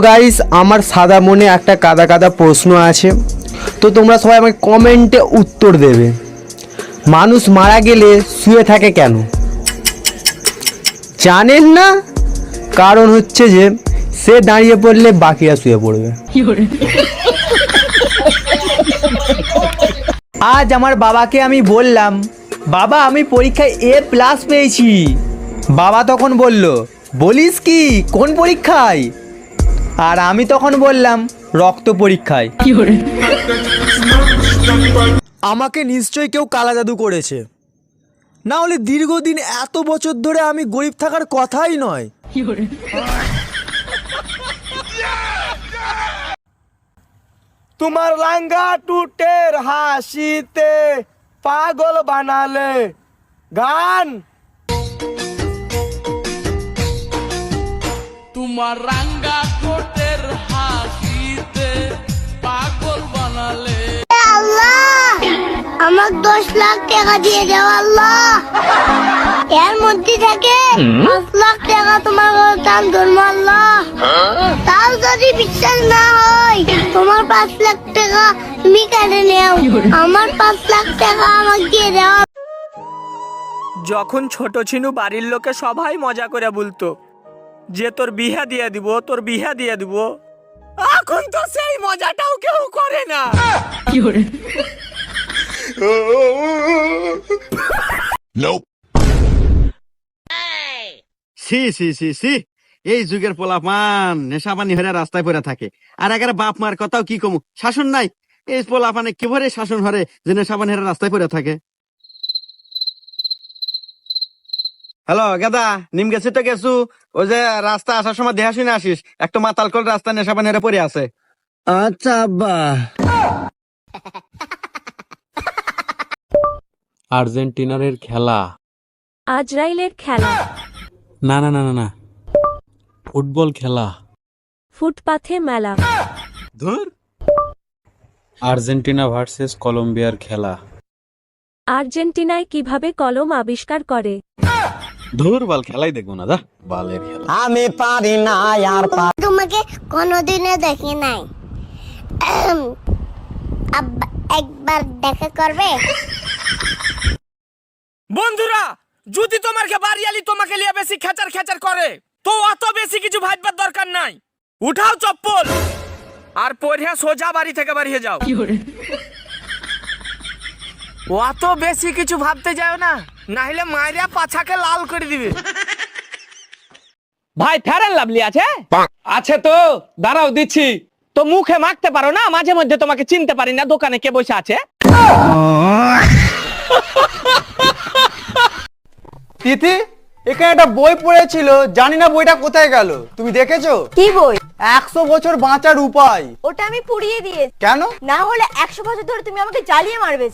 Guys, আমার সাদা মনে একটা কাদা কাদা প্রশ্ন আছে, তো তোমরা সবাই আমাকে কমেন্টে উত্তর দেবে। মানুষ মারা গেলে শুয়ে থাকে কেন? জানেন না? কারণ হচ্ছে যে সে দাঁড়িয়ে পড়লে বাকিরা শুয়ে পড়বে। আজ আমার বাবাকে আমি বললাম, বাবা আমি পরীক্ষায় A+ পেয়েছি। বাবা তখন বলল, বলিস কি, কোন পরীক্ষায়? আর আমি তখন বললাম, রক্ত পরীক্ষায়। আমাকে নিশ্চয়ই কেউ কালা জাদু করেছে, না হলে দীর্ঘদিন এত বছর ধরে আমি গরিব থাকার কথাই নয়। তোমার লাঙ্গা টুটের হাসিতে পাগল বানালে গান। তোমার রাঙ্গা কোটের হাসিতে পাগল বানালে। আল্লাহ আমাকে 10 লাখ টাকা দিয়ে দাও আল্লাহ। এর মধ্যে থেকে 5 লাখ টাকা তোমার দান ধর্ম আল্লাহ। তাও যদি বিশ্বাস না হয়, তোমার 5 লাখ টাকা তুমি কেটে নাও, আমার 5 লাখ টাকা আমাকে দিয়ে দাও। যখন ছোট ছিনু বাড়ির লোকে সবাই মজা করে বলতো যে তোর বিহা দিয়ে দিব, তোর বিহা দিয়ে দিব, এখন তো সেই মজাটাও কেউ করে না। সি সি সি সি, এই যুগের পোলাপান নেশাপানি হরে রাস্তায় পড়ে থাকে, আর এগারে বাপ মার কথাও কি কমু, শাসন নাই। এই পোলাপানে কিভাবে শাসন হরে যে নেশাপানি হরে রাস্তায় পড়ে থাকে। হ্যালো গেদা, নিম গেছি তো গেছু, ওই যে রাস্তা আসার সময় দেহা শুনে আসিস, একটা মাতাল কল রাস্তা নেশাপানি হরে পড়ে আছে। আচ্ছা আব্বা। আর্জেন্টিনার খেলা, আজরাইলের খেলা, না না না না না, ফুটবল খেলা, ফুটপাথে মেলা, ধুর, আর্জেন্টিনা ভার্সেস কলম্বিয়ার খেলা। আর্জেন্টিনায় কিভাবে কলম আবিষ্কার করে? ধুর বাল, খেলাই দেখবো না, দা বালের খেলা। আমি পারি না আর তোমাকে কোনোদিনও দেখি নাই, আব্বা একবার দেখা করবে? বন্ধুরা, যদি তোমার কে বাড়িয়ালি তোমাকে লিয়ে বেশি খেচার খেচার করে, তো অত বেশি কিছু ভাববার দরকার নাই। উঠাও চপ্পল আর পরিয়া সোজা বাড়ি থেকে বাড়িয়ে যাও। অত বেশি কিছু ভাবতে যাও না, নাহলে মাইরা পাছাকে লাল করে দিবে। ভাই ফেয়ার লাভলি আছে? আছে তো, দাঁড়াও দিচ্ছি। তো মুখে মাখতে পারো না, মাঝে মধ্যে তোমাকে চিনতে পারি না, দোকানে কে বসে আছে। তিথি, এখানে একটা বই পড়েছিল, জানি না বইটা কোথায় গেল, তুমি দেখেছো? কি বই? 100 বছর বাঁচার উপায়। ওটা আমি পুড়িয়ে দিয়েছি। কেন? না হলে 100 বছর ধরে তুমি আমাকে জ্বালিয়ে মারবে।